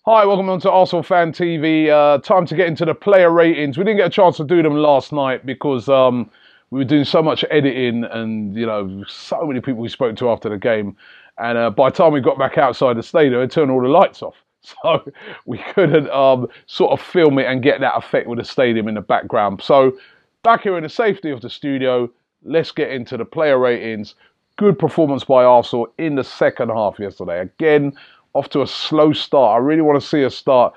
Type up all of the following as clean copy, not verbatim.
Hi, welcome on to ArsenalFanTV. Time to get into the player ratings. We didn't get a chance to do them last night because we were doing so much editing and, so many people we spoke to after the game. And by the time we got back outside the stadium, it turned all the lights off. So we couldn't sort of film it and get that effect with the stadium in the background. So back here in the safety of the studio, let's get into the player ratings. Good performance by Arsenal in the second half yesterday. Again, off to a slow start. I really want to see us start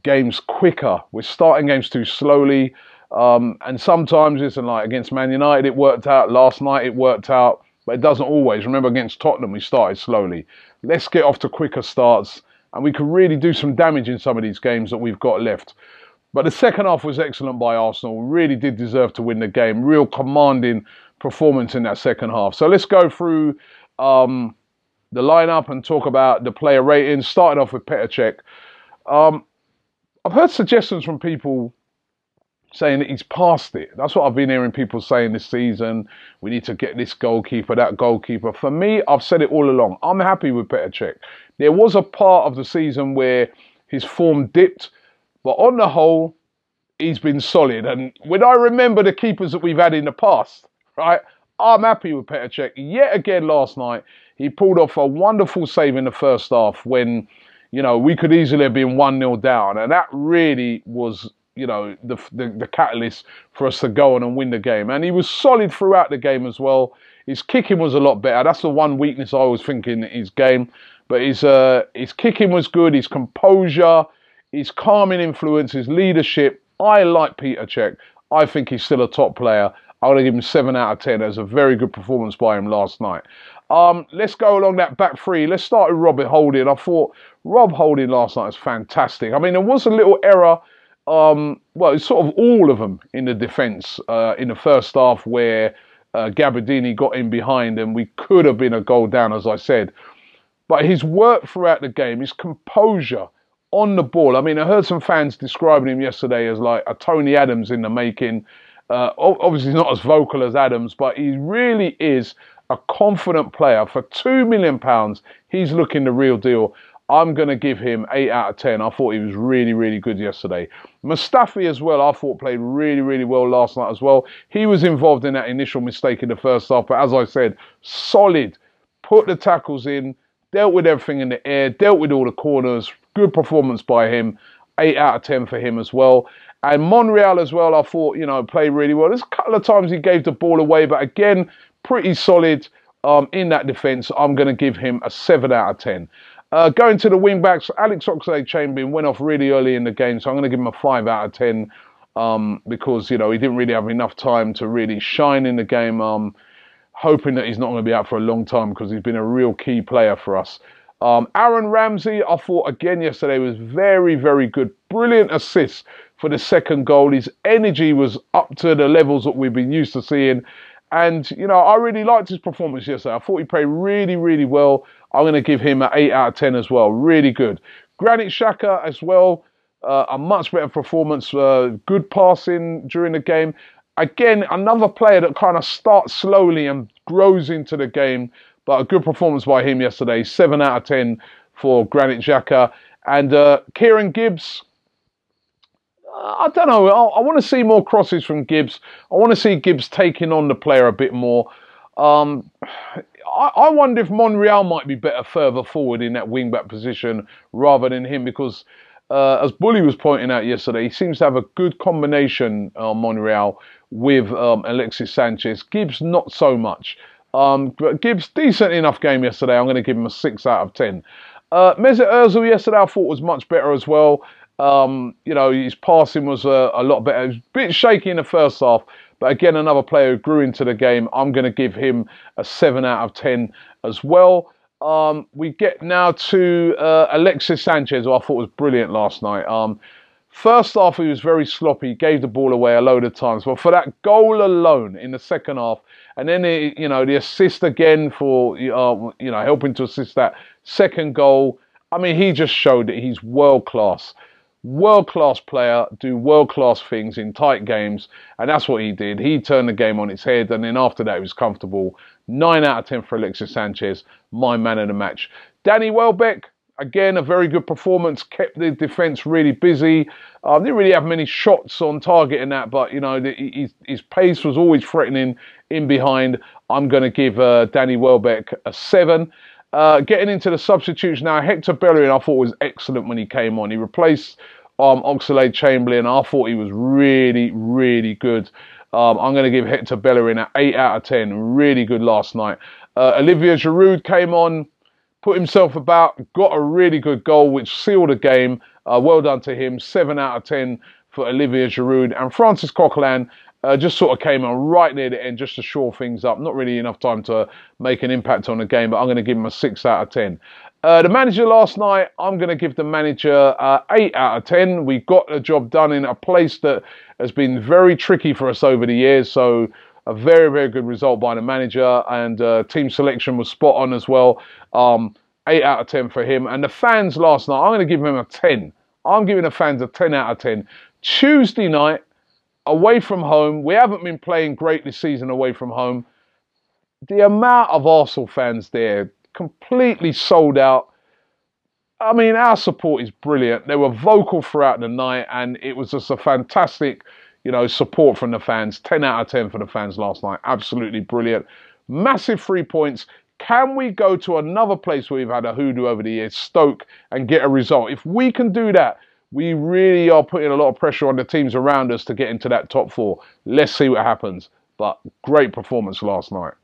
games quicker. We're starting games too slowly. And sometimes it's like against Man United, it worked out. Last night, it worked out. But it doesn't always. Remember, against Tottenham, we started slowly. Let's get off to quicker starts. And we can really do some damage in some of these games that we've got left. But the second half was excellent by Arsenal. Really did deserve to win the game. Real commanding performance in that second half. So let's go through the lineup and talk about the player ratings. Starting off with Petr Cech. I've heard suggestions from people saying that he's past it. That's what I've been hearing people saying this season. We need to get this goalkeeper, that goalkeeper. For me, I've said it all along. I'm happy with Petr Cech. There was a part of the season where his form dipped, but on the whole, he's been solid. And when I remember the keepers that we've had in the past, right, I'm happy with Petr Cech. Yet again last night, he pulled off a wonderful save in the first half when, we could easily have been 1-0 down. And that really was, the catalyst for us to go on and win the game. And he was solid throughout the game as well. His kicking was a lot better. That's the one weakness I was thinking in his game. But his kicking was good. His composure, his calming influence, his leadership. I like Petr Cech. I think he's still a top player. I'm going to give him 7 out of 10. It was a very good performance by him last night. Let's go along that back three. Let's start with Robbie Holding. I thought Rob Holding last night was fantastic. I mean, there was a little error. Well, it's sort of all of them in the defence in the first half where Gabbiadini got in behind and we could have been a goal down, as I said. But his work throughout the game, his composure on the ball. I mean, I heard some fans describing him yesterday as like a Tony Adams in the making. Obviously not as vocal as Adams, but he really is a confident player. For £2 million, he's looking the real deal. I'm going to give him 8 out of 10. I thought he was really, really good yesterday. Mustafi as well, I thought played really, really well last night as well. He was involved in that initial mistake in the first half, but as I said, solid. Put the tackles in, dealt with everything in the air, dealt with all the corners. Good performance by him. 8 out of 10 for him as well. And Monreal as well, I thought, played really well. There's a couple of times he gave the ball away, but again, pretty solid in that defence. I'm going to give him a 7 out of 10. Going to the wing-backs, Alex Oxlade-Chamberlain went off really early in the game, so I'm going to give him a 5 out of 10 because, he didn't really have enough time to really shine in the game. Hoping that he's not going to be out for a long time because he's been a real key player for us. Aaron Ramsey, I thought again yesterday was very, very good. Brilliant assist for the second goal. His energy was up to the levels that we've been used to seeing. And, I really liked his performance yesterday. I thought he played really, really well. I'm going to give him an 8 out of 10 as well. Really good. Granit Xhaka as well. A much better performance. Good passing during the game. Again, another player that kind of starts slowly and grows into the game. But a good performance by him yesterday. 7 out of 10 for Granit Xhaka. And Kieran Gibbs, I don't know. I want to see more crosses from Gibbs. I want to see Gibbs taking on the player a bit more. I wonder if Monreal might be better further forward in that wing-back position rather than him because, as Bully was pointing out yesterday, he seems to have a good combination, Monreal, with Alexis Sanchez. Gibbs, not so much. But Gibbs, decent enough game yesterday. I'm going to give him a 6 out of 10. Mesut Ozil yesterday I thought was much better as well. His passing was a lot better. It was a bit shaky in the first half. But again, another player who grew into the game. I'm going to give him a 7 out of 10 as well. We get now to Alexis Sanchez, who I thought was brilliant last night. First half, he was very sloppy, gave the ball away a load of times. But for that goal alone in the second half, and then, the assist again for, helping to assist that second goal. I mean, he just showed that he's world-class. World-class player, do world-class things in tight games. And that's what he did. He turned the game on its head. And then after that, he was comfortable. 9 out of 10 for Alexis Sanchez, my man of the match. Danny Welbeck, again, a very good performance, kept the defence really busy. Didn't really have many shots on target in that, but, you know, his pace was always threatening in behind. I'm going to give Danny Welbeck a 7. Getting into the substitutes now, Hector Bellerin I thought was excellent when he came on. He replaced Oxlade-Chamberlain. I thought he was really, really good. I'm going to give Hector Bellerin an 8 out of 10. Really good last night. Olivier Giroud came on, put himself about, got a really good goal, which sealed the game. Well done to him. 7 out of 10 for Olivier Giroud. And Francis Coquelin just sort of came on right near the end just to shore things up. Not really enough time to make an impact on the game, but I'm going to give him a 6 out of 10. The manager last night, I'm going to give the manager 8 out of 10. We got the job done in a place that has been very tricky for us over the years. So a very, very good result by the manager, and team selection was spot on as well. 8 out of 10 for him. And the fans last night, I'm going to give him a 10. I'm giving the fans a 10 out of 10. Tuesday night, away from home. We haven't been playing great this season away from home. The amount of Arsenal fans there, completely sold out. I mean, our support is brilliant. They were vocal throughout the night, and it was just a fantastic, you know, support from the fans. 10 out of 10 for the fans last night. Absolutely brilliant. Massive 3 points. Can we go to another place where we've had a hoodoo over the years, Stoke, and get a result? If we can do that, we really are putting a lot of pressure on the teams around us to get into that top 4. Let's see what happens. But great performance last night.